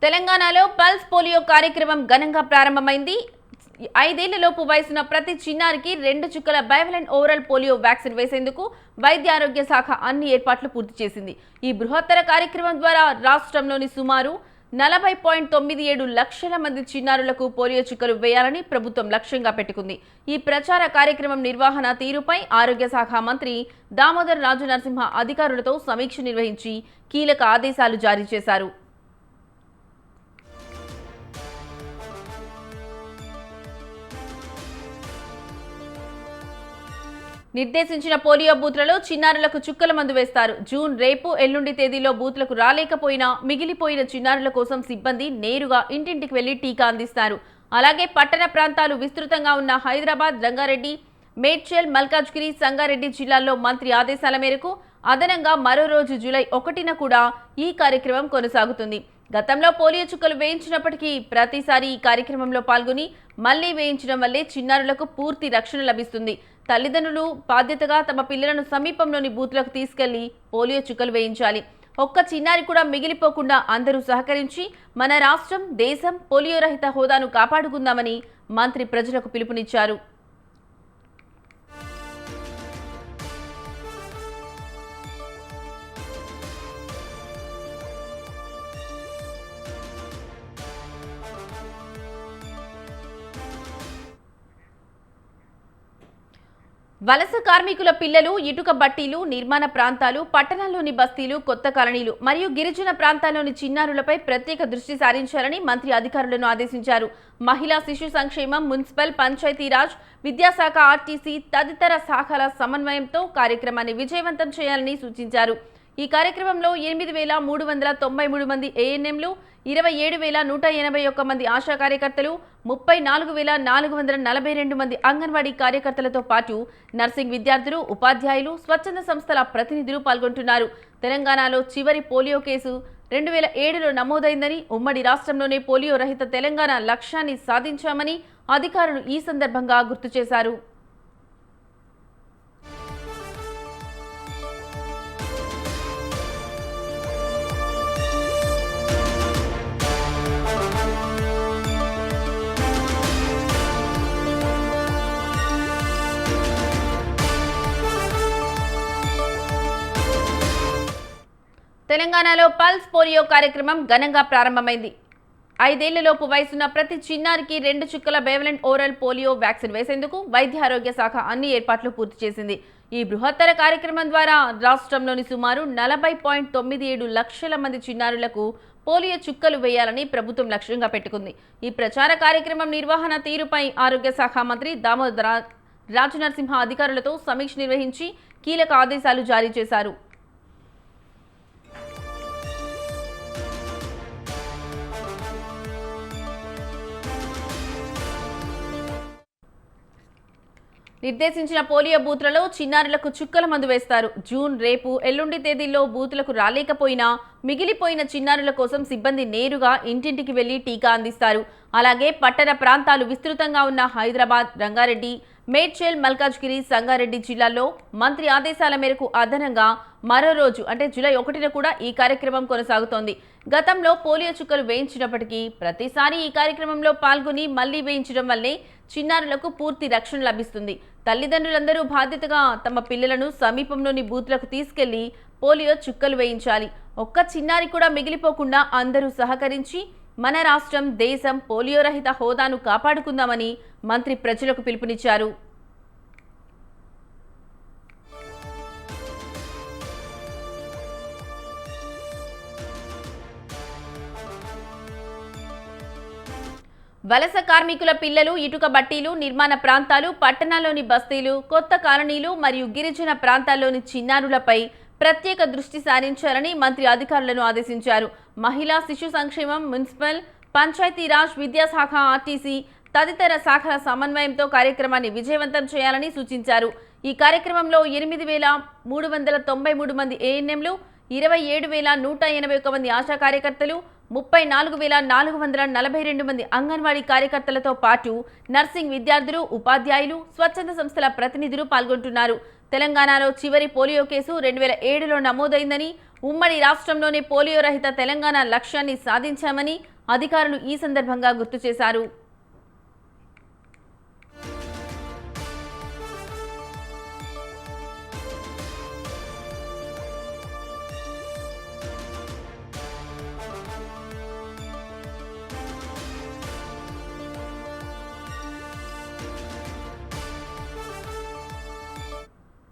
తెలంగాణలో pulse polio కార్యక్రమం ఘనంగా ప్రారంభమైంది. 5 ఏళ్లలోపు వయసున్న ప్రతి చిన్నారికి 2 చుక్కల బైవలెంట్ ఓరల్ పోలియో వ్యాక్సిన్ వేసేందుకు వైద్య ఆరోగ్య శాఖ అన్ని ఏర్పాట్లు పూర్తి చేసింది. ఈ బృహత్తర కార్యక్రమం ద్వారా రాష్ట్రంలోని సుమారు 40.97 లక్షల మంది చిన్నారులకు పోలియో చుక్కలు వేయాలని ప్రభుత్వం లక్ష్యంగా పెట్టుకుంది. ఈ ప్రచార కార్యక్రమం నిర్వహణ తీరుపై ఆరోగ్య శాఖ మంత్రి దామోదర్ రాజు నరసింహ అధికారులతో సమీక్ష నిర్వహించి కీలక ఆదేశాలు జారీ చేశారు. నిర్దేశించిన పోలియో బూత్లలో చిన్నారులకు చుక్కల మందు వేస్తారు. జూన్, రేపు, ఎల్లుండి తేదీలో బూత్లకు రాలేకపోయినా మిగిలిపోయిన చిన్నారుల కోసం సిబ్బంది నేరుగా ఇంటింటికి వెళ్లి టీకా అందిస్తారు. అలాగే పట్టణ ప్రాంతాలు విస్తృతంగా ఉన్న హైదరాబాద్, రంగారెడ్డి, మేడ్చల్, మల్కాజ్గిరి, సంగారెడ్డి జిల్లాల్లో మంత్రి ఆదేశాల మేరకు అదనంగా మరో రోజు జూలై 1న కూడా ఈ కార్యక్రమం కొనసాగుతుంది. గతంలో పోలియో చుక్కలు వేయించినప్పటికీ ప్రతిసారి ఈ కార్యక్రమంలో పాల్గొని మళ్లీ వేయించడం వల్లే చిన్నారులకు పూర్తి రక్షణ లభిస్తుంది. తల్లిదండ్రులు బాధ్యతగా తమ పిల్లలను సమీపంలోని బూత్లకు తీసుకెళ్లి పోలియో చుక్కలు వేయించాలి. ఒక్క చిన్నారి కూడా మిగిలిపోకుండా అందరూ సహకరించి మన రాష్ట్రం, దేశం పోలియో రహిత హోదాను కాపాడుకుందామని మంత్రి ప్రజలకు పిలుపునిచ్చారు. వలస కార్మికుల పిల్లలు, ఇటుక బట్టీలు, నిర్మాణ ప్రాంతాలు, పట్టణాల్లోని బస్తీలు, కొత్త కాలనీలు మరియు గిరిజన ప్రాంతాల్లోని చిన్నారులపై ప్రత్యేక దృష్టి సారించాలని మంత్రి అధికారులను ఆదేశించారు. మహిళా శిశు సంక్షేమం, మున్సిపల్, పంచాయతీరాజ్, విద్యాశాఖ, ఆర్టీసీ తదితర శాఖల సమన్వయంతో కార్యక్రమాన్ని విజయవంతం చేయాలని సూచించారు. ఈ కార్యక్రమంలో 8,393 మంది ఏఎన్ఎంలు, 27,181 మంది ఆశా కార్యకర్తలు, 34,442 మంది అంగన్వాడీ కార్యకర్తలతో పాటు నర్సింగ్ విద్యార్థులు, ఉపాధ్యాయులు, స్వచ్ఛంద సంస్థల ప్రతినిధులు పాల్గొంటున్నారు. తెలంగాణలో చివరి పోలియో కేసు 2007లో నమోదైందని, ఉమ్మడి రాష్ట్రంలోనే పోలియో రహిత తెలంగాణ లక్ష్యాన్ని సాధించామని అధికారులు ఈ సందర్భంగా గుర్తు చేశారు. తెలంగాణలో పల్స్ పోలియో కార్యక్రమం ఘనంగా ప్రారంభమైంది. 5 ఏళ్లలోపు వయసున్న ప్రతి చిన్నారికి 2 చుక్కల బైవలెంట్ ఓరల్ పోలియో వ్యాక్సిన్ వేసేందుకు వైద్య ఆరోగ్య శాఖ అన్ని ఏర్పాట్లు పూర్తి చేసింది. ఈ బృహత్తర కార్యక్రమం ద్వారా రాష్ట్రంలోని సుమారు 40.97 లక్షల మంది చిన్నారులకు పోలియో చుక్కలు వేయాలని ప్రభుత్వం లక్ష్యంగా పెట్టుకుంది. ఈ ప్రచార కార్యక్రమం నిర్వహణ తీరుపై ఆరోగ్య శాఖ మంత్రి దామోదర్ రాజు నరసింహ అధికారులతో సమీక్ష నిర్వహించి కీలక ఆదేశాలు జారీ చేశారు. నిర్దేశించిన పోలియో బూత్లలో చిన్నారులకు చుక్కల మందు వేస్తారు. జూన్, రేపు, ఎల్లుండి తేదీల్లో బూత్లకు రాలేకపోయినా మిగిలిపోయిన చిన్నారుల కోసం సిబ్బంది నేరుగా ఇంటింటికి వెళ్లి టీకా అందిస్తారు. అలాగే పట్టణ ప్రాంతాలు విస్తృతంగా ఉన్న హైదరాబాద్, రంగారెడ్డి, మేడ్చల్, మల్కాజ్గిరి, సంగారెడ్డి జిల్లాల్లో మంత్రి ఆదేశాల మేరకు అదనంగా మరో రోజు అంటే జూలై 1న కూడా ఈ కార్యక్రమం కొనసాగుతోంది. గతంలో పోలియో చుక్కలు వేయించినప్పటికీ ప్రతిసారి ఈ కార్యక్రమంలో పాల్గొని మళ్లీ వేయించడం వల్లే చిన్నారులకు పూర్తి రక్షణ లభిస్తుంది. తల్లిదండ్రులందరూ బాధ్యతగా తమ పిల్లలను సమీపంలోని బూత్లకు తీసుకెళ్లి పోలియో చుక్కలు వేయించాలి. ఒక్క చిన్నారి కూడా మిగిలిపోకుండా అందరూ సహకరించి మన రాష్ట్రం, దేశం పోలియో రహిత హోదాను కాపాడుకుందామని మంత్రి ప్రజలకు పిలుపునిచ్చారు. వలస కార్మికుల పిల్లలు, ఇటుక బట్టీలు, నిర్మాణ ప్రాంతాలు, పట్టణాల్లోని బస్తీలు, కొత్త కాలనీలు మరియు గిరిజన ప్రాంతాల్లోని చిన్నారులపై ప్రత్యేక దృష్టి సారించాలని మంత్రి అధికారులను ఆదేశించారు. మహిళా శిశు సంక్షేమం, మున్సిపల్, పంచాయతీరాజ్, విద్యాశాఖ, ఆర్టీసీ తదితర శాఖల సమన్వయంతో కార్యక్రమాన్ని విజయవంతం చేయాలని సూచించారు. ఈ కార్యక్రమంలో 8,393 మంది ఏఎన్ఎంలు, 27,181 మంది ఆశా కార్యకర్తలు, 34,442 మంది అంగన్వాడీ కార్యకర్తలతో పాటు నర్సింగ్ విద్యార్థులు, ఉపాధ్యాయులు, స్వచ్ఛంద సంస్థల ప్రతినిధులు పాల్గొంటున్నారు. తెలంగాణలో చివరి పోలియో కేసు 2007లో నమోదైందని, ఉమ్మడి రాష్ట్రంలోనే పోలియో రహిత తెలంగాణ లక్ష్యాన్ని సాధించామని అధికారులు ఈ సందర్భంగా గుర్తు చేశారు.